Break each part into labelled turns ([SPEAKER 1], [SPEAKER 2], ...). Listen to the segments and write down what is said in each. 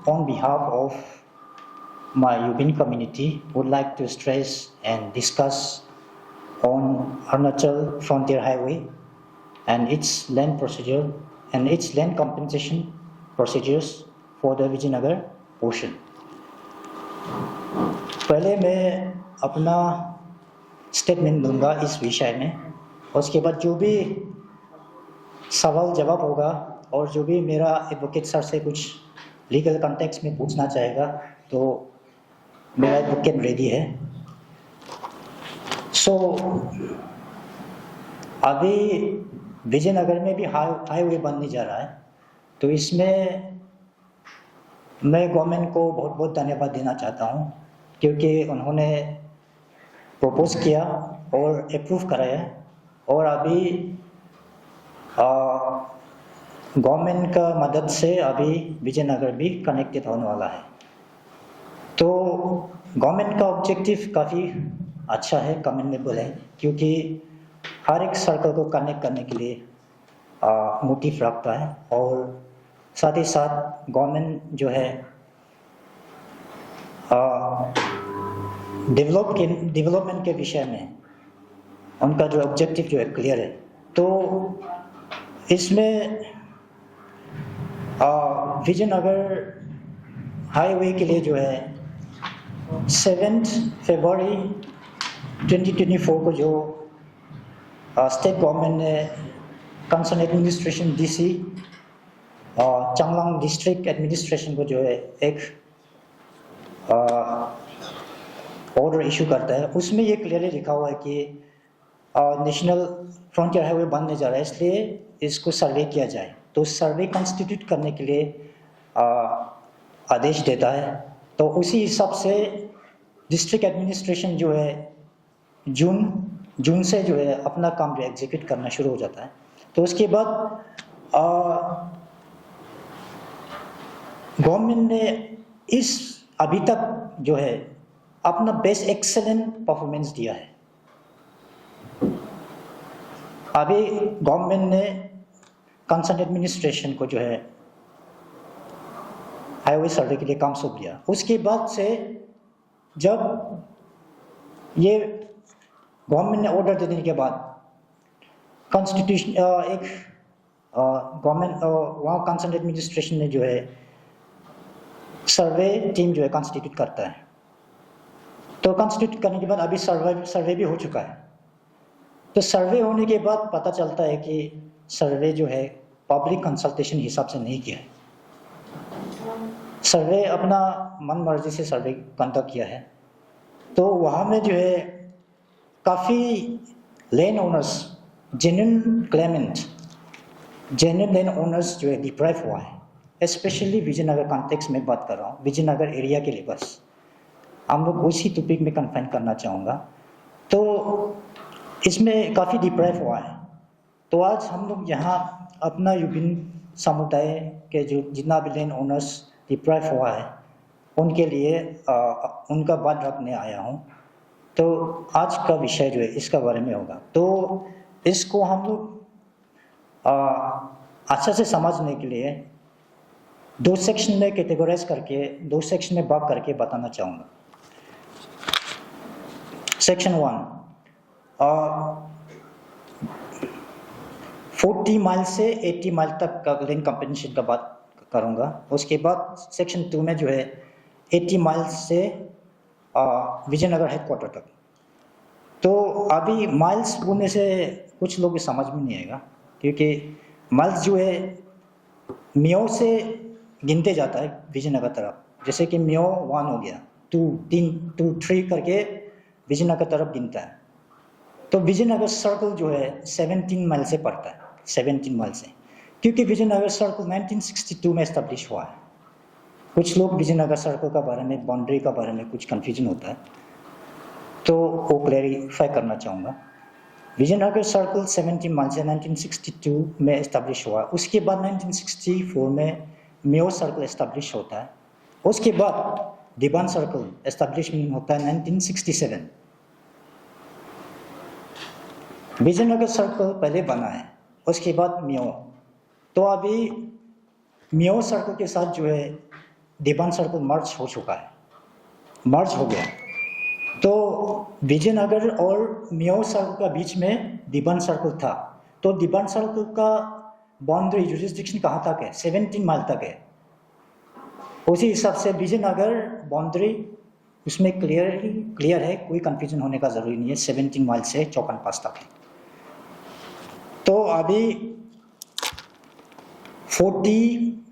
[SPEAKER 1] on behalf of my Yubin community, would like to stress and discuss on Arunachal Frontier Highway and its land procedure and its land compensation procedures for the Vijayanagar portion. पहले मैं अपना statement दूंगा इस विषय में, उसके बाद जो भी सवाल जवाब होगा और जो भी मेरा एडवोकेट सर से कुछ लीगल कॉन्टेक्स्ट में पूछना चाहेगा तो मेरा एडवोकेट रेडी है. सो अभी विजयनगर में भी हाईवे बनने जा रहा है, तो इसमें मैं गवर्नमेंट को बहुत बहुत धन्यवाद देना चाहता हूँ क्योंकि उन्होंने प्रपोज किया और अप्रूव कराया और अभी गवर्नमेंट का मदद से अभी विजयनगर भी कनेक्टेड होने वाला है. तो गवर्नमेंट का ऑब्जेक्टिव काफ़ी अच्छा है, कमेंडेबल है, क्योंकि हर एक सर्कल को कनेक्ट करने के लिए मोटिव रखता है और साथ ही साथ गवर्नमेंट जो है डेवलपमेंट के विषय में उनका जो ऑब्जेक्टिव जो है क्लियर है. तो इसमें विजयनगर हाईवे के लिए जो है 7 फरवरी 2024 को जो स्टेट गवर्नमेंट ने concern administration DC Changlang district administration को जो है एक ऑर्डर इशू करता है. उसमें ये क्लियरली लिखा हुआ है कि नेशनल फ्रंटियर हाईवे बनने जा रहा है, इसलिए इसको सर्वे किया जाए. तो सर्वे कॉन्स्टिट्यूट करने के लिए आदेश देता है. तो उसी हिसाब से डिस्ट्रिक्ट एडमिनिस्ट्रेशन जो है जून से जो है अपना काम जो एग्जीक्यूट करना शुरू हो जाता है. तो उसके बाद गवर्नमेंट ने इस अभी तक जो है अपना बेस्ट एक्सेलेंट परफॉर्मेंस दिया है. अभी गवर्नमेंट ने कंसर्न एडमिनिस्ट्रेशन को जो है हाईवे सर्वे के लिए काम सौंप दिया. उसके बाद से जब ये गवर्नमेंट ने ऑर्डर देने के बाद कॉन्स्टिट्यूशन एक गवर्नमेंट वहाँ कंसर्न एडमिनिस्ट्रेशन ने जो है सर्वे टीम जो है कॉन्स्टिट्यूट करता है. तो कॉन्स्टिट्यूट करने के बाद अभी सर्वे भी हो चुका है. तो सर्वे होने के बाद पता चलता है कि सर्वे जो है पब्लिक कंसल्टेशन हिसाब से नहीं किया है. सर्वे अपना मन मर्जी से सर्वे कंडक्ट किया है. तो वहाँ में जो है काफ़ी land owners genuine Clement genuine land owners जो है डिप्राइव हुआ है. स्पेशली विजयनगर कॉन्टेक्स्ट में बात कर रहा हूँ, विजयनगर एरिया के लिए बस हम लोग उसी टॉपिक में कन्फाइन करना चाहूँगा. तो इसमें काफ़ी डिप्राइव हुआ है. तो आज हम लोग यहाँ अपना विभिन्न समुदाय के जो जितना भी लैंड ओनर्स डिप्राइव हुआ है उनके लिए उनका बात रखने आया हूँ. तो आज का विषय जो है इसका बारे में होगा. तो इसको हम लोग अच्छा से समझने के लिए 2 सेक्शन में कैटेगराइज करके 2 सेक्शन में भाग करके बताना चाहूँगा. सेक्शन 1 40 माइल से 80 माइल तक का लैंड कंपनसेशन का बात करूँगा. उसके बाद सेक्शन 2 में जो है 80 माइल से विजयनगर हेडक्वार्टर तक. तो अभी माइल्स बोलने से कुछ लोग समझ में नहीं आएगा क्योंकि माइल्स जो है मियो से गिनते जाता है विजयनगर तरफ. जैसे कि मियो 1 हो गया, 2 3 करके विजयनगर तरफ गिनता है. तो विजयनगर सर्कल जो है 17 माइल से पड़ता है, 17 माइल से, क्योंकि विजयनगर सर्कल 1962 में एस्टेब्लिश हुआ है. कुछ लोग विजयनगर सर्कल का बारे में बाउंड्री का बारे में कुछ कन्फ्यूजन होता है, तो वो क्लैरिफाई करना चाहूँगा. विजयनगर सर्कल 17 माइल से 1962 में एस्टेब्लिश हुआ. उसके बाद 1964 में मेयो सर्कल एस्टेब्लिश होता है. उसके बाद दीवान सर्कल एस्टेब्लिशमेंट होता है 1967. विजयनगर सर्कल पहले बना है, उसके बाद मियो. तो अभी मियो सर्कल के साथ जो है दीवान सर्कल मर्ज हो चुका है, मर्ज हो गया। तो विजयनगर और मियो सर्कल का बीच में दीवान सर्कल था, तो दीवान सर्कल का बाउंड्री जुरिस्डिक्शन कहाँ तक है? 17 माइल तक है। उसी हिसाब से विजयनगर बाउंड्री उसमें क्लियर है, कोई कंफ्यूजन होने का जरूरी नहीं है, 17 माइल से चौकन पास तक है। तो अभी 40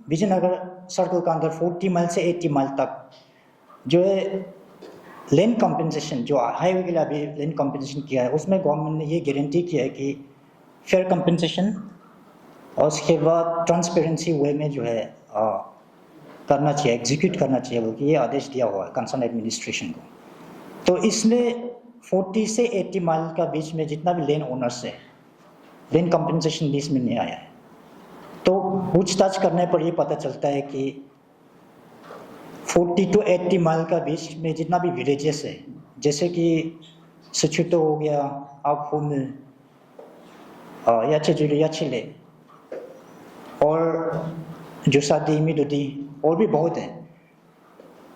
[SPEAKER 1] विजयनगर सर्कल का अंदर 40 माइल से 80 माइल तक जो है लैंड कंपनसेशन, जो हाईवे के लिए अभी लैंड कंपनसेशन किया है, उसमें गवर्नमेंट ने ये गारंटी किया है कि फेयर कंपनसेशन और उसके बाद ट्रांसपेरेंसी वे में जो है करना चाहिए, एग्जीक्यूट करना चाहिए, बल्कि ये आदेश दिया हुआ है कंसर्न एडमिनिस्ट्रेशन को। तो इसमें 40 से 80 माइल का बीच में जितना भी लैंड ओनर्स है, लैंड कंपनसेशन बीच में नहीं आया है। तो पूछताछ करने पर ये पता चलता है कि 40 to 80 माइल का बीच में जितना भी विलेजेस है, जैसे कि सुचुतो हो गया, आफुम, याचेजुली, याचिले और जुसादी, मिडुदी और भी बहुत हैं।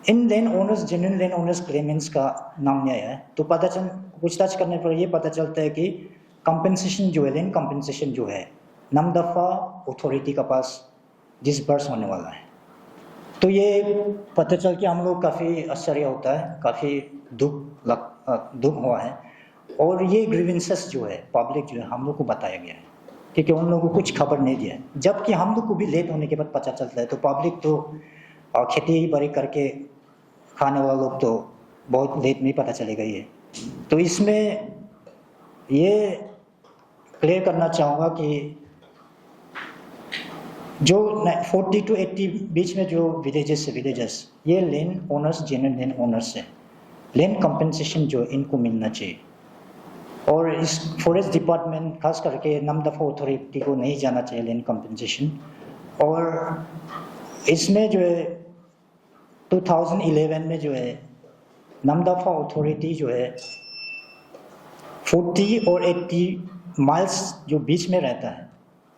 [SPEAKER 1] इन land owners, genuine land owners Clements का नाम नहीं आया है। तो पूछताछ करने पर यह पता चलता है कि कंपनसेशन जो है, लैंड कंपनसेशन जो है, नामदफा अथॉरिटी का पास डिसबर्स होने वाला है। तो ये पता चल के हम लोग काफ़ी आश्चर्य होता है, काफ़ी दुख हुआ है। और ये ग्रीवेंसेस जो है पब्लिक जो है हम लोग को बताया गया है, क्योंकि उन लोगों को कुछ खबर नहीं दिया है, जबकि हम लोग को भी लेट होने के बाद पता चलता है। तो पब्लिक तो खेती बाड़ी करके खाने वाले लोग तो बहुत लेट में पता चलेगा ये। तो इसमें ये क्लियर करना चाहूँगा कि जो 40 to 80 बीच में जो विलेजेस ये land owners, genuine land owners है। लैंड कंपनसेशन जो इनको मिलना चाहिए, और इस फॉरेस्ट डिपार्टमेंट खास करके नामदफा अथॉरिटी को नहीं जाना चाहिए लैंड कंपनसेशन। और इसमें जो है 2011 में जो है नामदफा अथॉरिटी जो है 40 और 80 माइल्स जो बीच में रहता है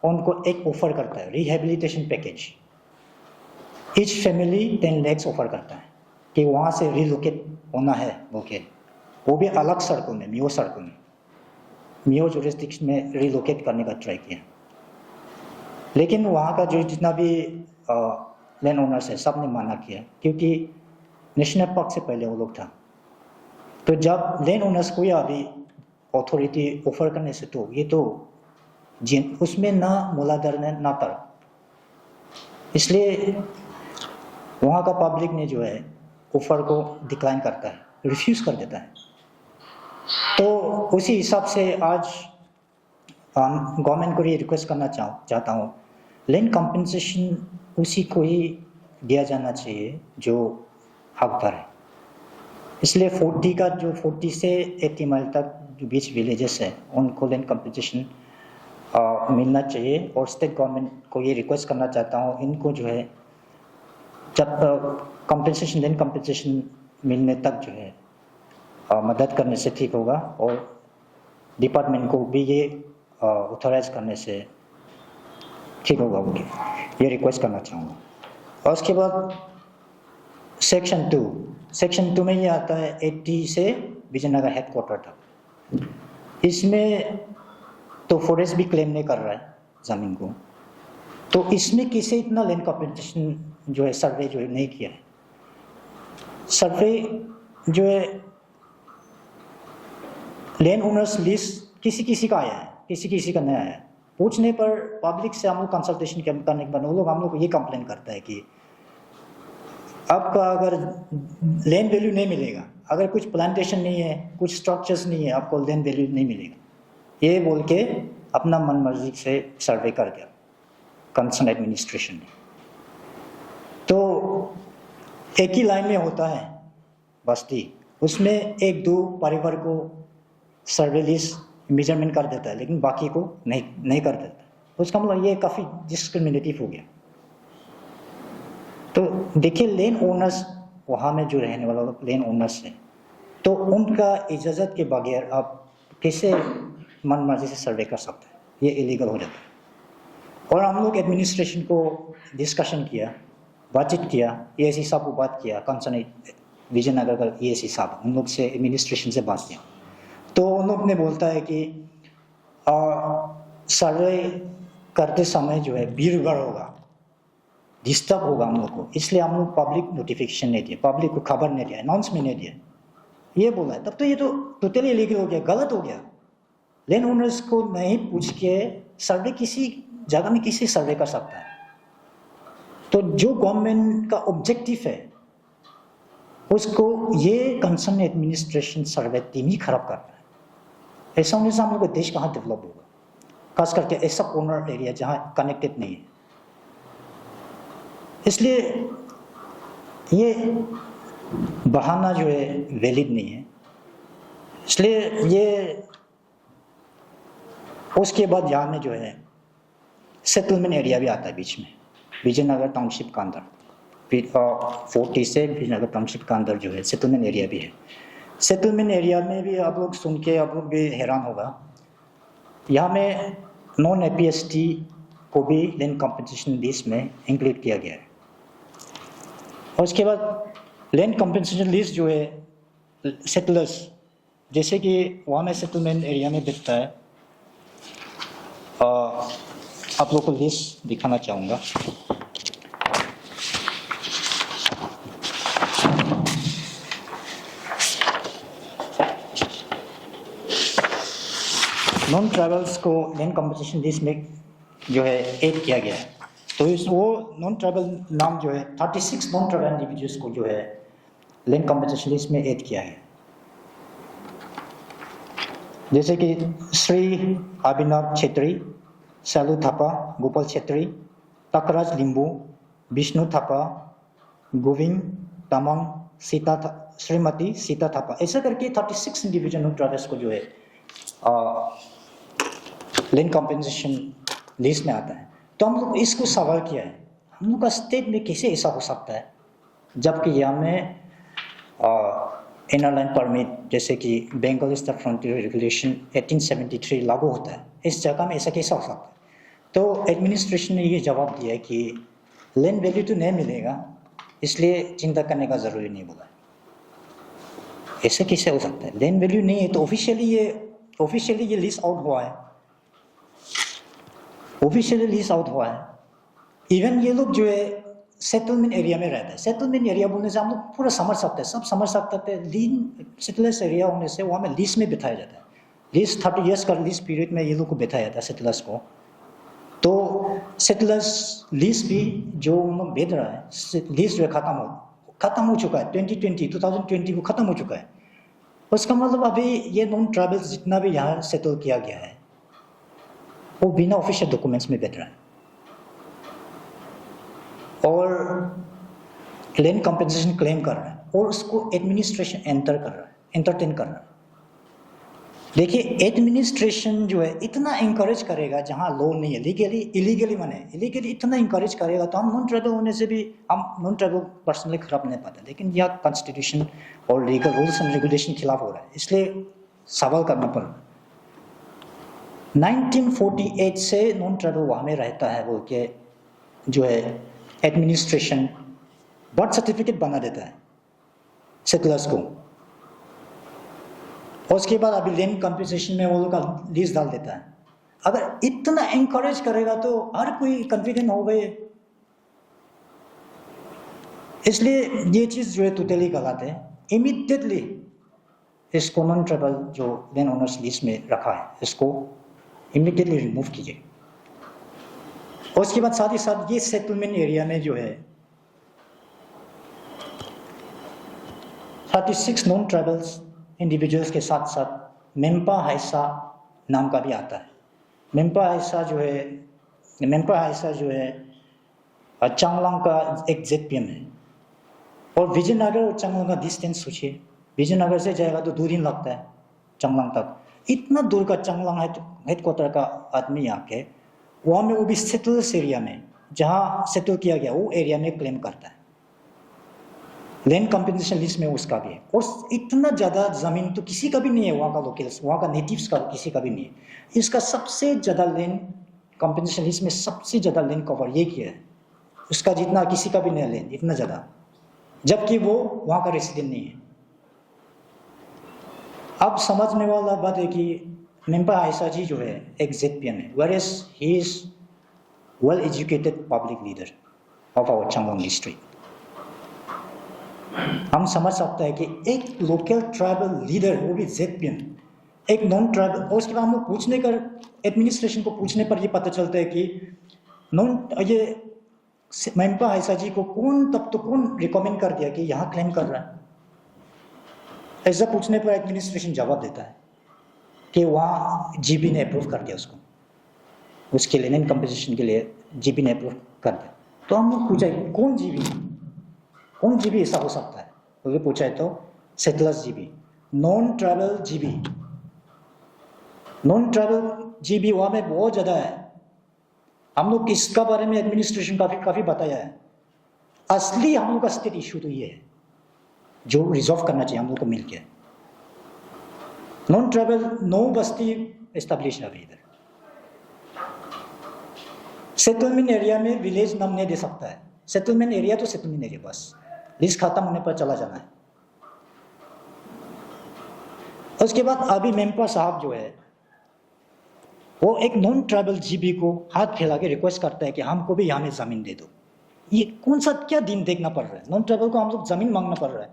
[SPEAKER 1] उनको एक ऑफर करता है, rehabilitation package. Each family 10 lakhs offer करता है कि वहाँ से रिलोकेट होना है, ओके, वो भी अलग सर्कल में, मियो सर्कल में, मियो जुरिस्डिक्शन में रिलोकेट करने का ट्राई किया। लेकिन वहाँ का जो जितना भी लैंड ओनर्स है सब ने माना किया, क्योंकि नेशनल पार्क से पहले वो लोग था। तो जब लैंड ओनर्स को या अभी अथॉरिटी ऑफर करने से, तो ये तो उसमें ना मूलाधार ना तर, इसलिए वहाँ का पब्लिक ने जो है ऑफर को डिक्लाइन करता है, रिफ्यूज कर देता है। तो उसी हिसाब से आज गवर्नमेंट को ये रिक्वेस्ट करना चाहता हूँ, लैंड कंपनसेशन उसी को ही दिया जाना चाहिए जो हकदार है। इसलिए 40 से 80 माइल तक जो बीच विलेजेस है उनको लैंड कंपनसेशन मिलना चाहिए। और स्टेट गवर्नमेंट को ये रिक्वेस्ट करना चाहता हूँ, इनको जो है जब कंपनसेशन, लैंड कंपनसेशन मिलने तक जो है मदद करने से ठीक होगा, और डिपार्टमेंट को भी ये ऑथराइज करने से ठीक होगा, ये रिक्वेस्ट करना चाहूँगा। और उसके बाद सेक्शन 2 में ये आता है 80 से विजयनगर हेडक्वार्टर तक। इसमें तो फॉरेस्ट भी क्लेम नहीं कर रहा है ज़मीन को, तो इसमें किसे इतना लैंड कंपनसेशन जो है सर्वे जो है नहीं किया है। सर्वे जो है लैंड ओनर्स लिस्ट किसी का आया है, किसी का नहीं आया है। पूछने पर पब्लिक से हम लोग कंसल्टेशन करने के बाद वो लोग हम लोग को ये कंप्लेन करता है कि आपका अगर लैंड वैल्यू नहीं मिलेगा, अगर कुछ प्लांटेशन नहीं है, कुछ स्ट्रक्चर्स नहीं है, आपको लैंड वैल्यू नहीं मिलेगा, ये बोल के अपना मन मर्जी से सर्वे कर दिया कंसर्न एडमिनिस्ट्रेशन ने। तो एक ही लाइन में होता है बस्ती, उसमें 1-2 परिवार को सर्वे लिस्ट मेजरमेंट कर देता है, लेकिन बाकी को नहीं कर देता। उसका मतलब ये काफ़ी डिस्क्रिमिनेटिव हो गया। तो देखिए लैंड ओनर्स, वहाँ में जो रहने वाला लैंड ओनर्स है, तो उनका इजाज़त के बगैर आप कैसे मन मर्जी से सर्वे कर सकते हैं, ये इलीगल हो जाता है। और हम लोग एडमिनिस्ट्रेशन को डिस्कशन किया बातचीत किया, EAC साहब को बात किया, कंसर्न विजयनगर का EAC साहब, उन लोग से एडमिनिस्ट्रेशन से बात किया, तो उन लोग ने बोलता है कि सर्वे करते समय जो है भीड़ भाड़ होगा, डिस्टर्ब होगा हम लोग को, इसलिए हम लोग पब्लिक नोटिफिकेशन नहीं दिया, पब्लिक को खबर नहीं दिया, अनाउंसमेंट नहीं दिया, ये बोला है। तब तो ये तो टोटली इलीगल हो गया, गलत हो गया। लैंड ओनर्स को नहीं पूछ के सर्वे किसी जगह में किसी सर्वे कर सकता है। तो जो गवर्नमेंट का ऑब्जेक्टिव है उसको ये कंसर्न एडमिनिस्ट्रेशन सर्वे टीम ही खराब कर रहा है। ऐसा होने से हम लोग का देश कहाँ डेवलप होगा, खास करके ऐसा कॉर्नर एरिया जहाँ कनेक्टेड नहीं है। इसलिए ये बहाना जो है वैलिड नहीं है। इसलिए ये उसके बाद यहाँ में जो है सेटलमेंट एरिया भी आता है बीच में, विजयनगर टाउनशिप का अंदर 40 से विजयनगर टाउनशिप का अंदर जो है सेटलमेंट एरिया भी है। सेटलमेंट एरिया में भी आप लोग सुन के आप लोग भी हैरान होगा, यहाँ में नॉन APST को भी लैंड कॉम्पेंसेशन लिस्ट में इंक्लूड किया गया है। और उसके बाद लैंड कॉम्पेंसेशन लिस्ट जो है सेटलर्स, जैसे कि वहाँ में सेटलमेंट एरिया में दिखता है, आप लोग को लिस्ट दिखाना चाहूँगा। नॉन ट्राइबल्स को लैंड कॉम्पेंसेशन लिस्ट में जो है ऐड किया गया है। तो इस वो नॉन ट्राइबल नाम जो है 36 नॉन ट्राइबल इंडिविजुअल्स को जो है लैंड कॉम्पेंसेशन लिस्ट में ऐड किया है। जैसे कि श्री अभिनव छेत्री, सालू थापा, गोपाल छेत्री, तकराज लिंबू, विष्णु थापा, गोविंद तामांग, श्रीमती सीता थापा, ऐसा करके 36 इंडिविजुअल नॉन ट्राइबल्स को जो है लैंड कॉम्पेंसेशन लिस्ट में आता है। तो हम लोग इसको सवाल किया है, हम लोग का स्टेट में कैसे ऐसा हो सकता है जबकि यहाँ में इनर लाइन परमिट जैसे कि बंगाल स्टेट फ्रंटियर रेगुलेशन 1873 लागू होता है, इस जगह में ऐसा कैसा हो सकता है। तो एडमिनिस्ट्रेशन ने ये जवाब दिया है कि लैंड वैल्यू तो नहीं मिलेगा, इसलिए चिंता करने का ज़रूरी नहीं बोला। ऐसे कैसे हो सकता है, लैंड वैल्यू नहीं है तो ऑफिशियली ये लिस्ट आउट हुआ है, ऑफिशियली लिस्ट आउट हुआ है। इवन ये लोग जो है सेटलमेंट एरिया में रहता है, सेटलमेंट एरिया बोलने से हम लोग पूरा समझ सकते हैं, सब समझ सकते हैं। लीन सेटलर्स एरिया होने से वहाँ में लीज में बिठाया जाता है, लीज 30 ईयर्स का लीज पीरियड में ये लोग को बिठाया जाता है सेटलर्स को। तो सेटलर्स लीज भी जो उन लोग भेज रहा है, लीज जो है खत्म हो चुका है, 2020 को खत्म हो चुका है। उसका मतलब अभी ये नॉन ट्राइबल्स जितना भी यहाँ सेटल किया गया है वो बिना ऑफिशियल डॉक्यूमेंट्स में बैठ रहा है और लैंड कॉम्पेंसेशन क्लेम कर रहा है और उसको एडमिनिस्ट्रेशन एंटरटेन कर रहा है। देखिए एडमिनिस्ट्रेशन जो है इतना इंकरेज करेगा जहाँ लॉ नहीं है, इलीगली इतना इंकरेज करेगा तो हम नॉन ट्राइबल होने से भी हम नॉन ट्राइबल पर्सनली खराब नहीं पाते, लेकिन यह कॉन्स्टिट्यूशन और लीगल रूल्स एंड रेगुलेशन खिलाफ हो रहा है, इसलिए सवाल करना पड़ रहा है। 1948 से नॉन ट्राइबल वहाँ में रहता है बोल के जो है एडमिनिस्ट्रेशन बर्थ सर्टिफिकेट बना देता है सेटलर्स को, और उसके बाद अभी लैंड कॉम्पेंसेशन में वो लोग का लीज डाल देता है। अगर इतना एंकरेज करेगा तो हर कोई कॉन्फिडेंट हो गए, इसलिए ये चीज़ जो है टोटली गलत है। इमीडिएटली इसको नॉन ट्राइबल जो लैंड ओनर्स लिस्ट में रखा है इसको इमीडिएटली रिमूव कीजिए। और उसके बाद साथ ही साथ ये सेटलमेंट एरिया में जो है 36 नॉन ट्राइबल्स इंडिविजुअल्स के साथ साथ मेम्पा हाइसा नाम का भी आता है। मेम्पा हाइसा जो है चांगलांग का एक ZPM है, और विजयनगर और चांगलांग का डिस्टेंस सोचिए, विजयनगर से जाएगा तो 2 दिन लगता है चांगलांग तक, इतना दूर का चांगलांग हेडक्वार्टर का आदमी आके वहाँ में वो भी सेटल्स एरिया में जहाँ सेटल किया गया वो एरिया में क्लेम करता है, लैंड कॉम्पेंसेशन लिस्ट में उसका भी है। और इतना ज़्यादा ज़मीन तो किसी का भी नहीं है, वहाँ का लोकल्स, वहाँ का नेटिव्स का किसी का भी नहीं है। इसका सबसे ज़्यादा लैंड कॉम्पेंसेशन लिस्ट में सबसे ज़्यादा लैंड कवर ये किया है उसका जितना किसी का भी नहीं लें, इतना ज़्यादा, जबकि वो वहाँ का रेसिडेंट नहीं है। अब समझने वाला बात है कि मेम्पा आयशा जी जो है एक ZPM है, where is he is well educated public leader of our Changlang district. हम समझ सकते हैं कि एक लोकल ट्राइबल लीडर, वो भी ZPM, एक नॉन ट्राइबल, और उसके बाद हम लोग पूछने कर एडमिनिस्ट्रेशन को पूछने पर ये पता चलता है कि ये मेम्पा आयशा जी को कौन रिकमेंड कर दिया कि यहाँ क्लेम कर रहा है। ऐसा पूछने पर एडमिनिस्ट्रेशन जवाब देता है कि वहाँ GB ने अप्रूव कर दिया उसको, उसके लिए लैंड कंपोजिशन के लिए GB ने अप्रूव कर दिया। तो हम लोग पूछा कौन GB ऐसा हो सकता है, तो ये पूछा है तो settlers GB, non tribal GB वहाँ में बहुत ज़्यादा है। हम लोग इसका बारे में एडमिनिस्ट्रेशन काफ़ी बताया है। असली हम लोग का स्टेट इशू तो ये है जो रिजॉल्व करना चाहिए हम लोग को मिलकर। नॉन ट्राइबल 9 बस्ती एस्टेब्लिश है इधर। सेटलमेंट एरिया में विलेज नाम नहीं दे सकता है। सेटलमेंट एरिया तो सेटलमेंट एरिया, बस लिस्ट खत्म होने पर चला जाना है। उसके बाद अभी मेम्पा साहब जो है वो एक नॉन ट्राइबल GB को हाथ फैला के रिक्वेस्ट करता है कि हमको भी यहाँ में जमीन दे दो। ये कौन सा क्या दिन देखना पड़ रहा है, नॉन ट्राइबल को हम लोग जमीन मांगना पड़ रहा है,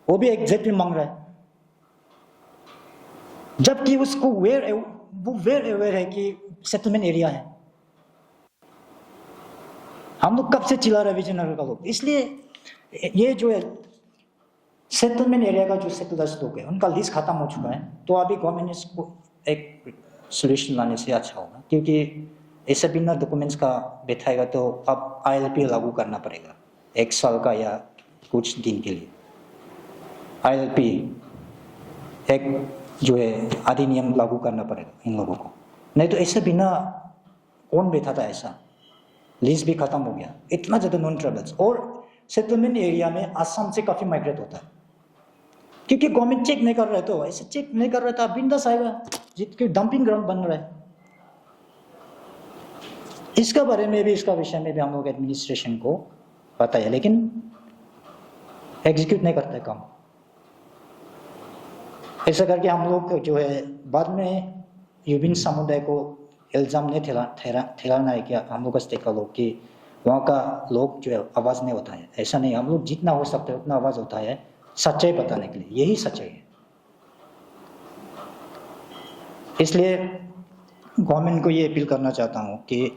[SPEAKER 1] वो भी एग्जैक्टली मांग रहा है, जबकि उसको वेयर अवेयर है कि सेटलमेंट एरिया है। हम लोग कब से चिल्ला रहे विजयनगर का लोग। इसलिए ये जो है सेटलमेंट एरिया का जो सेटलर्स लोग है उनका लिस्ट खत्म हो चुका है। तो अभी गवर्नमेंट ने इसको एक सोल्यूशन लाने से अच्छा होगा, क्योंकि ऐसे बिना डॉक्यूमेंट्स का बैठाएगा तो अब ILP लागू करना पड़ेगा 1 साल का या कुछ दिन के लिए। ILP एक जो है अधिनियम लागू करना पड़ेगा इन लोगों को, नहीं तो ऐसे बिना कौन बैठा था। ऐसा लिस्ट भी खत्म हो गया, इतना ज़्यादा नॉन ट्राइबल्स। और सेटलमेंट एरिया में आसाम से काफ़ी माइग्रेट होता है, क्योंकि गवर्नमेंट चेक नहीं कर रहा है। तो ऐसे चेक नहीं कर रहा था, बिंदास आएगा, जितने डंपिंग ग्राउंड बन रहा है। इसका बारे में भी, इसका विषय में भी हम लोग एडमिनिस्ट्रेशन को पता है, लेकिन एग्जीक्यूट नहीं करते काम। ऐसा करके हम लोग जो है बाद में यूबिन समुदाय को इल्ज़ाम नहीं ठहराना है कि हम लोग का स्टेट का लोग कि वहाँ का लोग जो है आवाज़ नहीं उठाए। ऐसा नहीं, हम लोग जितना हो सकता है उतना आवाज़ उठाए है, सच्चाई बताने के लिए। यही सच्चाई है। इसलिए गवर्नमेंट को ये अपील करना चाहता हूँ कि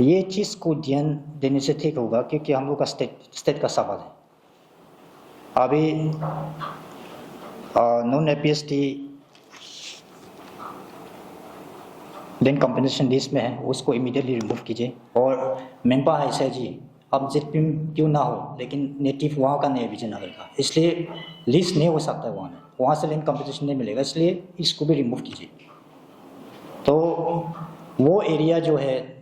[SPEAKER 1] ये चीज़ को ध्यान देने से ठीक होगा, क्योंकि हम लोग का स्टेट का सवाल है। अभी non APST land compensation list में है, उसको इमीडिएटली रिमूव कीजिए। और मेम्पा आयशा जी अब ZPM क्यों ना हो, लेकिन नेटिव वहाँ का नहीं है विजयनगर का, इसलिए लिस्ट नहीं हो सकता है वहाँ में, वहाँ से लैंड कंपनसेशन नहीं मिलेगा, इसलिए इसको भी रिमूव कीजिए। तो वो एरिया जो है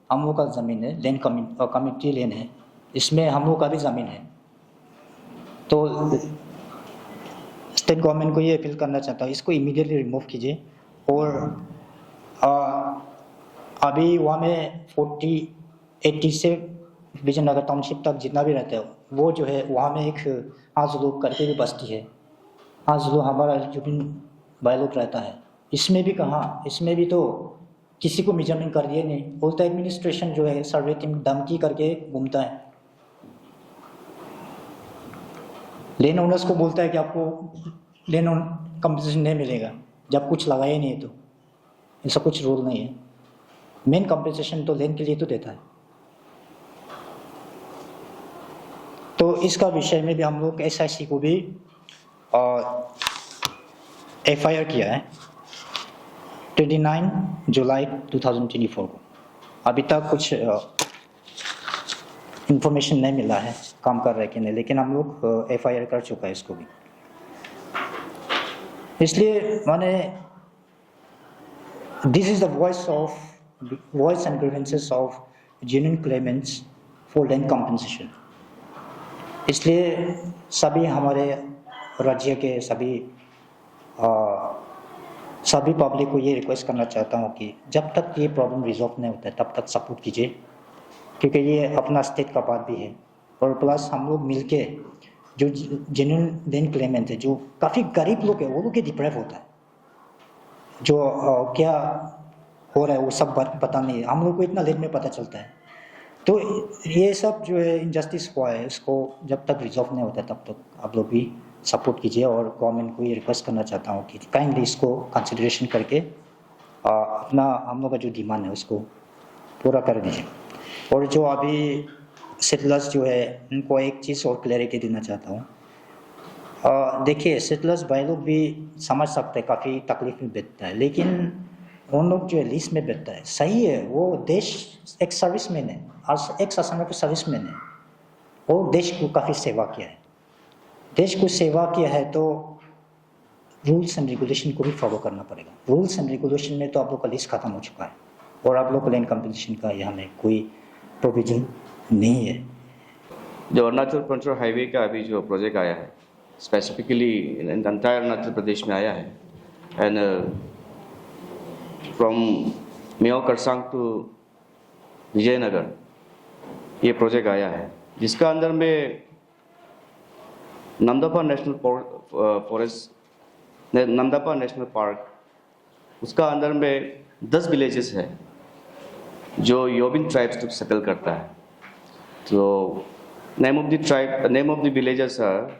[SPEAKER 1] हम लोग का ज़मीन है, लैंड कम्युनिटी लैंड है, इसमें हम लोग का भी ज़मीन है। तो स्टेट गवर्नमेंट को ये अपील करना चाहता हूँ, इसको इमीडिएटली रिमूव कीजिए। और अभी वहाँ में 40-80 से विजयनगर टाउनशिप तक जितना भी रहता है वो जो है, वहाँ में एक हाजुलू करके भी बस्ती है। हाजुलू हमारा जो भी भाई लोग रहता है, इसमें भी कहाँ, इसमें भी तो किसी को मेजरमेंट कर दिए नहीं, बोलता है एडमिनिस्ट्रेशन जो है सर्वे टीम धमकी करके घूमता है। लैंड ओनर्स को बोलता है कि आपको लैंड कंपनसेशन नहीं मिलेगा जब कुछ लगाया नहीं है। तो ऐसा कुछ रूल नहीं है। मेन कंपनसेशन तो लैंड के लिए तो देता है। तो इसका विषय में भी हम लोग SIC को भी FIR किया है 29 जुलाई 2024 को। अभी तक कुछ इंफॉर्मेशन नहीं मिला है काम कर रहे कि नहीं, लेकिन हम लोग FIR कर चुका है इसको भी। इसलिए माने this is the voice and grievances of genuine Clements for land compensation. इसलिए सभी हमारे राज्य के सभी पब्लिक को ये रिक्वेस्ट करना चाहता हूँ कि जब तक ये प्रॉब्लम रिजॉल्व नहीं होता है तब तक सपोर्ट कीजिए। क्योंकि ये अपना स्टेट का बात भी है। और प्लस हम लोग मिलके जो जेन्युइन लैंड क्लेमेंट है, जो काफ़ी गरीब लोग है, वो लोग के डिप्राइव होता है, जो क्या हो रहा है वो सब पता नहीं है, हम लोग को इतना लेट में पता चलता है। तो ये सब जो है इनजस्टिस हुआ है, इसको जब तक रिजॉल्व नहीं होता तब तक आप लोग भी सपोर्ट कीजिए। और गवर्नमेंट को ये रिक्वेस्ट करना चाहता हूँ कि काइंडली इसको कंसिडरेशन करके अपना हम लोग का जो डिमांड है उसको पूरा कर दीजिए। और जो अभी सेटलर्स जो है उनको एक चीज़ और क्लैरिटी देना चाहता हूँ। देखिए, सेटलर्स भाई लोग भी समझ सकते हैं काफ़ी तकलीफ में बैठता है, लेकिन उन लोग जो है लीज में बैठता है, सही है, वो देश एक सर्विसमैन है, एक असम का सर्विसमैन है, वो देश को काफ़ी सेवा किया है, देश को सेवा किया है, तो रूल्स एंड रेगुलेशन को भी फॉलो करना पड़ेगा। रूल्स एंड रेगुलेशन में तो आप लोग का लिस्ट खत्म हो चुका है, और आप लोग को लैंड कंपनसेशन का यहाँ में कोई प्रोविजन नहीं है।
[SPEAKER 2] जो अरुणाचल पंचोर हाईवे का अभी जो प्रोजेक्ट आया है, स्पेसिफिकली एंटायर अरुणाचल प्रदेश में आया है, and from Miao Kharsang to Vijaynagar ये प्रोजेक्ट आया है, जिसका अंदर में Namdapha national forest, Namdapha national park, उसका अंदर में 10 विलेजेस है जो योबिन ट्राइब्स को सेटल करता है। तो name of the villages are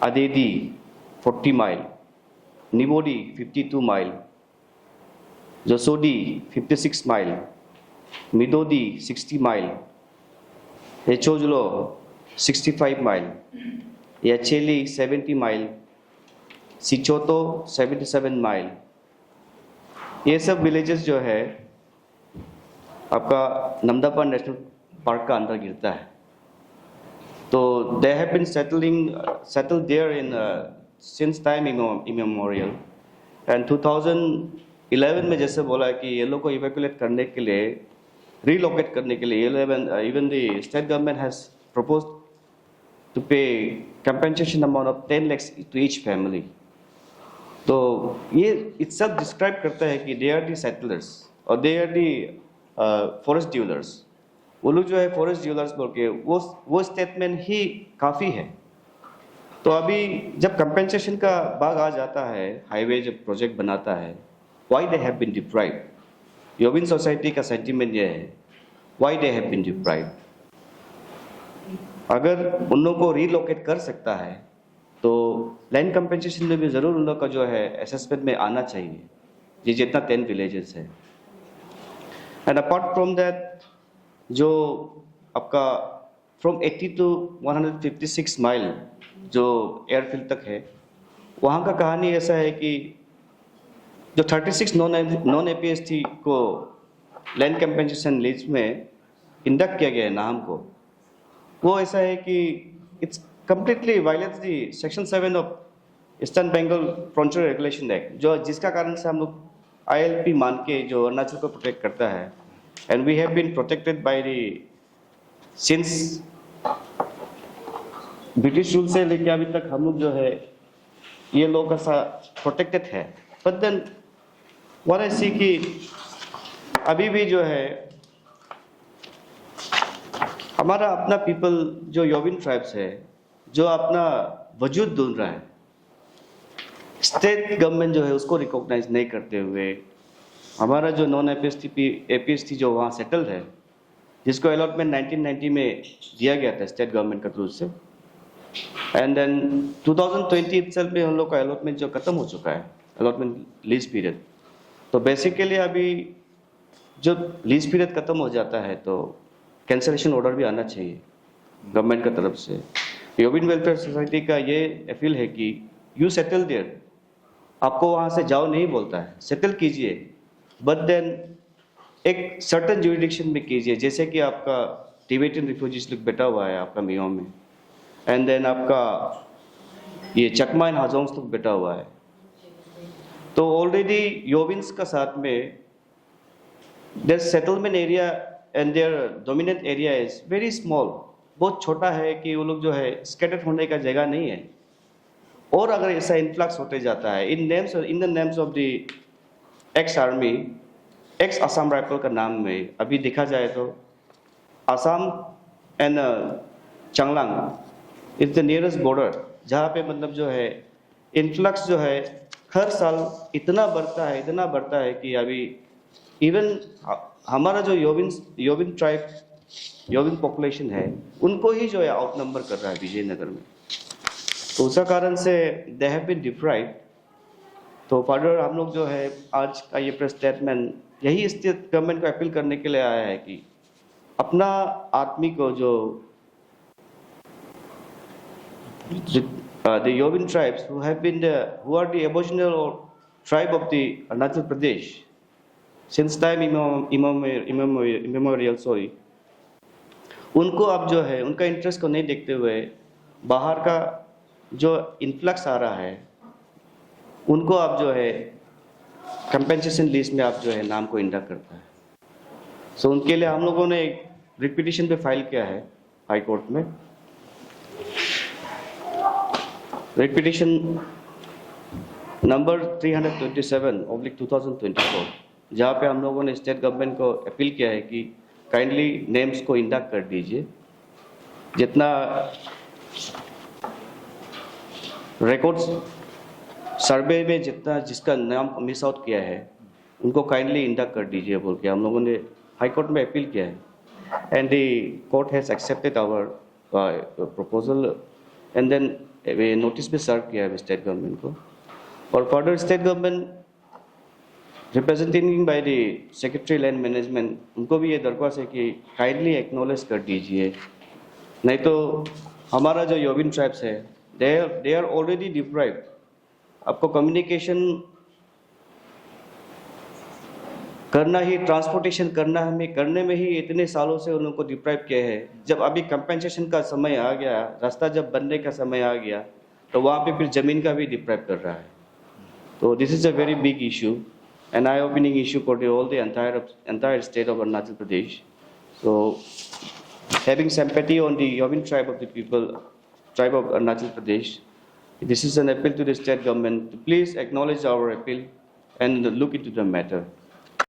[SPEAKER 2] Adedi 40 mile, Nibodi 52 mile, Josodi 56 mile, Midodi 60 mile, Echojalo 65 mile, Yacheli 70 mile, Sichoto 77 mile. ये सब विलेजेस जो है आपका नंदापा नेशनल पार्क का अंदर गिरता है। तो they have been settled there in since time immemorial, and 2011 में जैसे बोला कि ये लोग को इवैक्यूएट करने के लिए, रिलोकेट करने के लिए, even the state government has proposed to pay compensation amount of 10 lakhs to each family. तो ये itself डिस्क्राइब करता है कि दे आर दी सेटलर्स और they are the forest dealers. वो लोग जो है फॉरेस्ट डीलर्स बोल के वो स्टेटमेंट ही काफ़ी है। तो अभी जब कंपेंसेशन का भाग आ जाता है, हाईवे जब प्रोजेक्ट बनाता है, why they have been deprived, Yobin society का सेंटिमेंट ये है, why they have been deprived. अगर उन लोगों को रीलोकेट कर सकता है तो लैंड कंपेंसेशन में भी ज़रूर उन लोग का जो है असेसमेंट में आना चाहिए, ये जितना 10 विलेजेस है। एंड अपार्ट फ्रॉम दैट, जो आपका फ्रॉम 80 टू 156 माइल जो एयरफील्ड तक है, वहाँ का कहानी ऐसा है कि जो 36 नॉन APST को लैंड कंपेंसेशन लिस्ट में इंडक्ट किया गया है नाम को, वो ऐसा है कि it's completely violates the section 7 of eastern Bengal frontier regulation act, जो जिसका कारण से हम लोग ILP मान के जो अरुणाचल को प्रोटेक्ट करता है। And we have been protected by the since British rule से लेके अभी तक हम लोग जो है ये लोग का साथ प्रोटेक्टेड है। बट देन व्हाट आई सी कि अभी भी जो है हमारा अपना पीपल जो योबिन ट्राइब्स है, जो अपना वजूद ढूंढ रहा है, स्टेट गवर्नमेंट जो है उसको रिकॉग्नाइज नहीं करते हुए, हमारा जो नॉन APST जो वहाँ सेटल्ड है, जिसको अलॉटमेंट 1990 में दिया गया था स्टेट गवर्नमेंट का थ्रू से, एंड देन 2020 इटसेल्फ में हम लोग का अलॉटमेंट जो खत्म हो चुका है, अलॉटमेंट लीज पीरियड। तो बेसिकली अभी जब लीज पीरियड खत्म हो जाता है तो कैंसलेशन ऑर्डर भी आना चाहिए गवर्नमेंट की तरफ से। योबिन वेलफेयर सोसाइटी का ये अपील है कि यू सेटल देयर, आपको वहाँ से जाओ नहीं बोलता है, सेटल कीजिए, बट देन एक सर्टन ज्यूरिडिक्शन में कीजिए, जैसे कि आपका टिबेटन रिफ्यूजीज लोग बैठा हुआ है आपका मियो में, एंड देन आपका ये चकमा एंड हाजोंग्स लोग बैठा हुआ है। तो ऑलरेडी योबिन्स का साथ में their settlement area and their dominant area is very small, बहुत छोटा है कि वो लोग जो है स्कैटर्ड होने का जगह नहीं है। और अगर ऐसा इन्फ्लक्स होते जाता है in the names of the ex army, x Assam rifle का नाम में, अभी देखा जाए तो Assam and Changlang is the nearest border, जहाँ पे मतलब जो है इन्फ्लक्स जो है हर साल इतना बढ़ता है कि अभी इवन हमारा जो योविन ट्राइब योविन पॉपुलेशन है उनको ही जो है आउट नंबर कर रहा है विजयनगर में। तो उसका कारण से दे हैव बीन डिप्राइव्ड। तो फर्दर हम लोग जो है आज का ये प्रेस स्टेटमेंट यही स्टेट गवर्नमेंट को अपील करने के लिए आया है कि अपना आदमी को जो the Yovin tribes who are the aboriginal tribe of the Arunachal Pradesh since time immemorial, उनको अब जो है उनका इंटरेस्ट को नहीं देखते हुए बाहर का जो इन्फ्लक्स आ रहा है उनको अब जो है कंपेंसेशन लिस्ट में आप जो है नाम को इंडक्ट करता है। सो उनके लिए हम लोगों ने एक रिपीटिशन पे फाइल किया है हाई कोर्ट में। रिपीटिशन नंबर 327/2024, जहाँ पे हम लोगों ने स्टेट गवर्नमेंट को अपील किया है कि काइंडली नेम्स को इंडक्ट कर दीजिए। जितना रिकॉर्ड्स सर्वे में जिसका नाम मिस आउट किया है उनको काइंडली इंडक्ट कर दीजिए बोल के हम लोगों ने हाई कोर्ट में अपील किया है। And the court has accepted our proposal and then notice भी सर्व किया है स्टेट गवर्नमेंट को। और further state government representing by the secretary land management उनको भी ये दरख्वास्त है कि काइंडली एक्नॉलेज कर दीजिए, नहीं तो हमारा जो योविन ट्राइब्स है दे आर ऑलरेडी डिप्राइव्ड। आपको कम्युनिकेशन करना ही ट्रांसपोर्टेशन करने में ही इतने सालों से उनको डिप्राइव किया है। जब अभी कंपेंसेशन का समय आ गया, रास्ता जब बनने का समय आ गया तो वहाँ पे फिर ज़मीन का भी डिप्राइव कर रहा है। तो this is a very big issue and I opening issue for all the entire state of Arunachal Pradesh. So having sympathy on the Yovin tribe of the tribe of Arunachal Pradesh, this is an appeal to the state government to please acknowledge our appeal and look into the matter.